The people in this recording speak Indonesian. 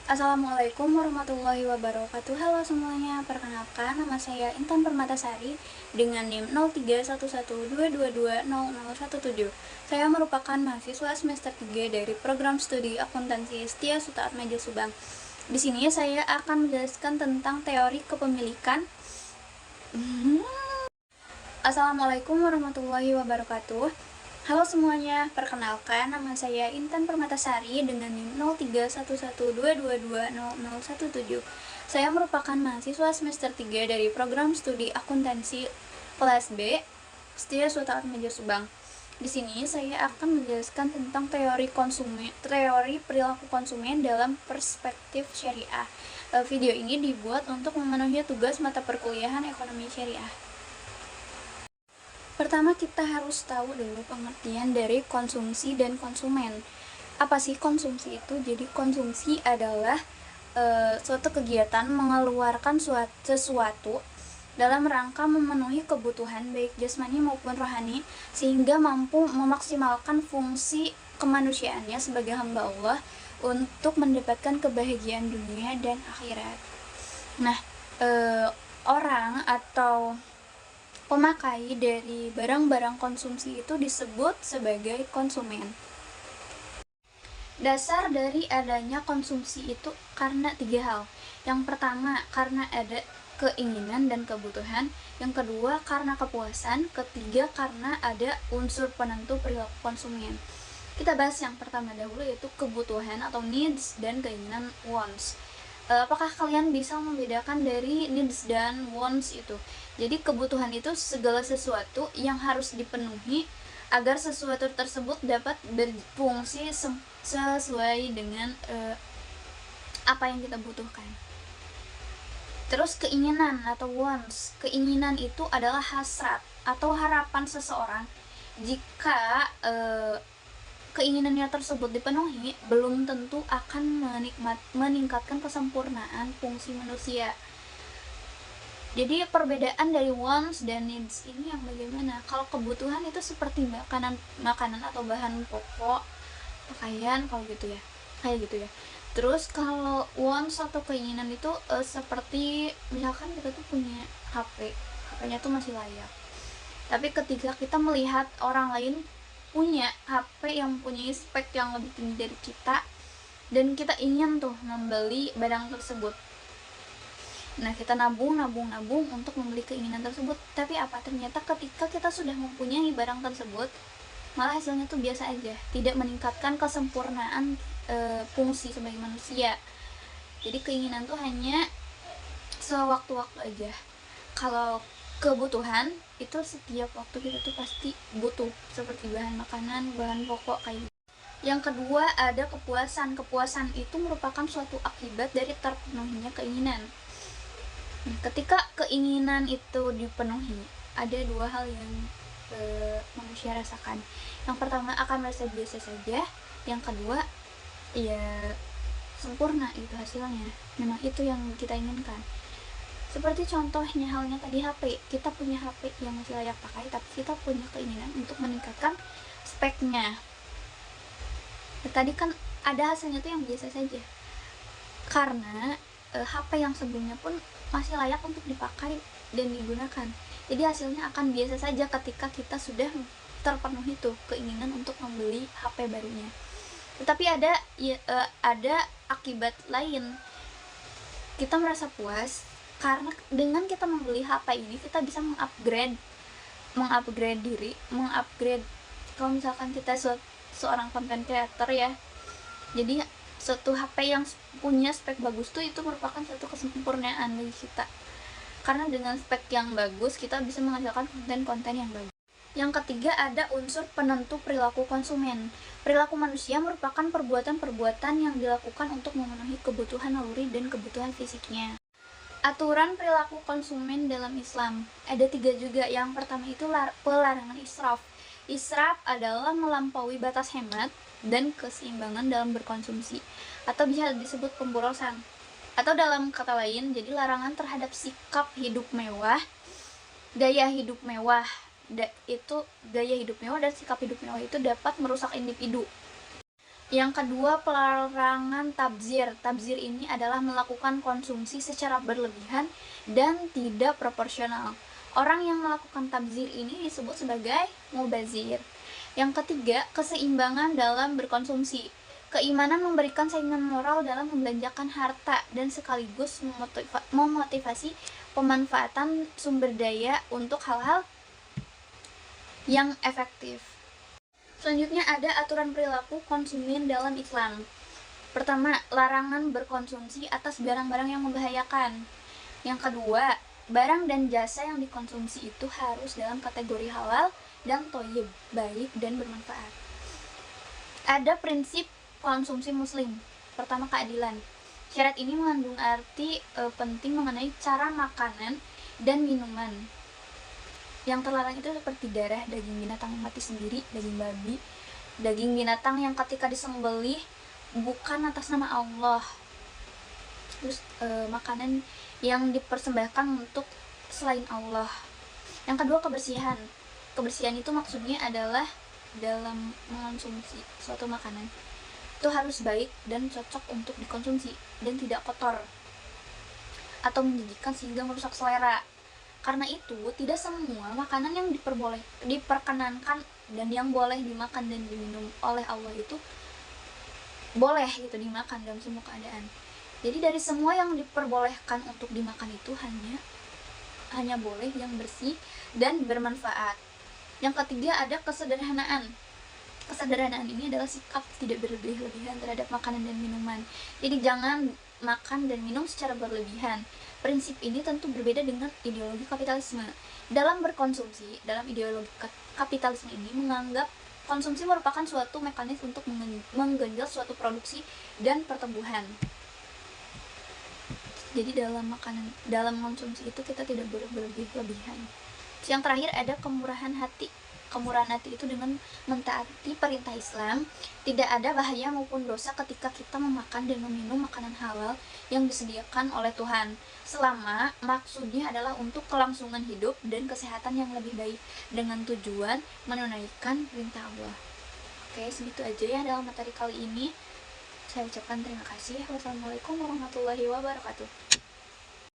Assalamualaikum warahmatullahi wabarakatuh. Halo semuanya, perkenalkan nama saya Intan Permatasari dengan NIM 031122200017. Saya merupakan mahasiswa semester 3 dari program studi akuntansi Setia Suta Atmaja Subang. Di sini saya akan menjelaskan tentang teori kepemilikan. Assalamualaikum warahmatullahi wabarakatuh. Halo semuanya, perkenalkan nama saya Intan Permatasari dengan NIM 031122200017. Saya merupakan mahasiswa semester 3 dari program studi akuntansi kelas B Setia Suta Atmaja Subang. Di sini saya akan menjelaskan tentang teori perilaku konsumen dalam perspektif syariah. Video ini dibuat untuk memenuhi tugas mata perkuliahan ekonomi syariah. Pertama, kita harus tahu dulu pengertian dari konsumsi dan konsumen. Apa sih konsumsi itu? Jadi konsumsi adalah suatu kegiatan mengeluarkan sesuatu dalam rangka memenuhi kebutuhan baik jasmani maupun rohani sehingga mampu memaksimalkan fungsi kemanusiaannya sebagai hamba Allah untuk mendapatkan kebahagiaan dunia dan akhirat. Nah, orang atau pemakai dari barang-barang konsumsi itu disebut sebagai konsumen. Dasar dari adanya konsumsi itu karena 3 hal. Yang pertama, karena ada keinginan dan kebutuhan. Yang kedua, karena kepuasan. Ketiga, karena ada unsur penentu perilaku konsumen. Kita bahas yang pertama dahulu, yaitu kebutuhan atau needs dan keinginan wants. Apakah kalian bisa membedakan dari needs dan wants itu? Jadi kebutuhan itu segala sesuatu yang harus dipenuhi agar sesuatu tersebut dapat berfungsi sesuai dengan apa yang kita butuhkan. Terus keinginan atau wants. Keinginan itu adalah hasrat atau harapan seseorang jika keinginannya tersebut dipenuhi, belum tentu akan meningkatkan kesempurnaan fungsi manusia. Jadi perbedaan dari wants dan needs ini yang bagaimana? Kalau kebutuhan itu seperti makanan atau bahan pokok, pakaian, kalau gitu ya, kayak gitu ya. Terus kalau wants atau keinginan itu seperti misalkan kita tuh punya HP-nya tuh masih layak. Tapi ketika kita melihat orang lain punya HP yang punya spek yang lebih tinggi dari kita dan kita ingin tuh membeli barang tersebut, nah kita nabung untuk membeli keinginan tersebut. Tapi apa, ternyata ketika kita sudah mempunyai barang tersebut malah hasilnya tuh biasa aja, tidak meningkatkan kesempurnaan fungsi sebagai manusia. Jadi keinginan tuh hanya sewaktu-waktu aja. Kalau kebutuhan itu setiap waktu kita tuh pasti butuh, seperti bahan makanan, bahan pokok kayak gitu. Yang kedua, ada kepuasan. Kepuasan itu merupakan suatu akibat dari terpenuhinya keinginan. Ketika keinginan itu dipenuhi, ada 2 hal yang manusia rasakan. Yang pertama, akan merasa biasa saja. Yang kedua, ya sempurna itu hasilnya, memang itu yang kita inginkan. Seperti contohnya halnya tadi HP, kita punya HP yang masih layak pakai, tapi kita punya keinginan untuk meningkatkan speknya. Tadi kan ada hasilnya tuh yang biasa saja, karena HP yang sebelumnya pun masih layak untuk dipakai dan digunakan. Jadi hasilnya akan biasa saja ketika kita sudah terpenuhi tuh keinginan untuk membeli HP barunya. Tetapi ada akibat lain. Kita merasa puas karena dengan kita membeli HP ini kita bisa mengupgrade diri, kalau misalkan kita seorang content creator ya. Jadi suatu HP yang punya spek bagus tuh itu merupakan satu kesempurnaan bagi kita. Karena dengan spek yang bagus kita bisa menghasilkan konten-konten yang bagus. Yang ketiga, ada unsur penentu perilaku konsumen. Perilaku manusia merupakan perbuatan-perbuatan yang dilakukan untuk memenuhi kebutuhan naluri dan kebutuhan fisiknya. Aturan perilaku konsumen dalam Islam ada 3 juga. Yang pertama itu pelarangan israf. Israf adalah melampaui batas hemat dan keseimbangan dalam berkonsumsi, atau bisa disebut pemborosan. Atau dalam kata lain, jadi larangan terhadap sikap hidup mewah, gaya hidup mewah. Gaya hidup mewah dan sikap hidup mewah itu dapat merusak individu. Yang kedua, pelarangan tabzir. Tabzir ini adalah melakukan konsumsi secara berlebihan dan tidak proporsional. Orang yang melakukan tabzir ini disebut sebagai mubazir. Yang ketiga, keseimbangan dalam berkonsumsi. Keimanan memberikan saingan moral dalam membelanjakan harta dan sekaligus memotivasi pemanfaatan sumber daya untuk hal-hal yang efektif. Selanjutnya ada aturan perilaku konsumen dalam Islam. Pertama, larangan berkonsumsi atas barang-barang yang membahayakan. Yang kedua, barang dan jasa yang dikonsumsi itu harus dalam kategori halal dan thayyib, baik dan bermanfaat. Ada prinsip konsumsi muslim. Pertama, keadilan. Syarat ini mengandung arti penting mengenai cara makanan dan minuman. Yang terlarang itu seperti darah, daging binatang yang mati sendiri, daging babi, daging binatang yang ketika disembelih bukan atas nama Allah. Terus makanan yang dipersembahkan untuk selain Allah. Yang kedua, kebersihan. Kebersihan itu maksudnya adalah dalam mengonsumsi suatu makanan itu harus baik dan cocok untuk dikonsumsi dan tidak kotor atau menjijikkan sehingga merusak selera. Karena itu, tidak semua makanan yang diperkenankan dan yang boleh dimakan dan diminum oleh Allah itu boleh gitu dimakan dalam semua keadaan. Jadi dari semua yang diperbolehkan untuk dimakan itu hanya boleh yang bersih dan bermanfaat. Yang ketiga, ada kesederhanaan. Kesederhanaan ini adalah sikap tidak berlebih-lebihan terhadap makanan dan minuman. Jadi jangan makan dan minum secara berlebihan. Prinsip ini tentu berbeda dengan ideologi kapitalisme. Dalam berkonsumsi, dalam ideologi kapitalisme ini menganggap konsumsi merupakan suatu mekanisme untuk menggenjot suatu produksi dan pertumbuhan. Jadi dalam konsumsi itu kita tidak boleh berlebih-lebihan. Yang terakhir ada kemurahan hati. Kemurahan hati itu dengan mentaati perintah Islam, tidak ada bahaya maupun dosa ketika kita memakan dan meminum makanan halal yang disediakan oleh Tuhan, selama maksudnya adalah untuk kelangsungan hidup dan kesehatan yang lebih baik dengan tujuan menunaikan perintah Allah. Oke, segitu aja ya dalam materi kali ini. Saya ucapkan terima kasih. Wassalamualaikum warahmatullahi wabarakatuh.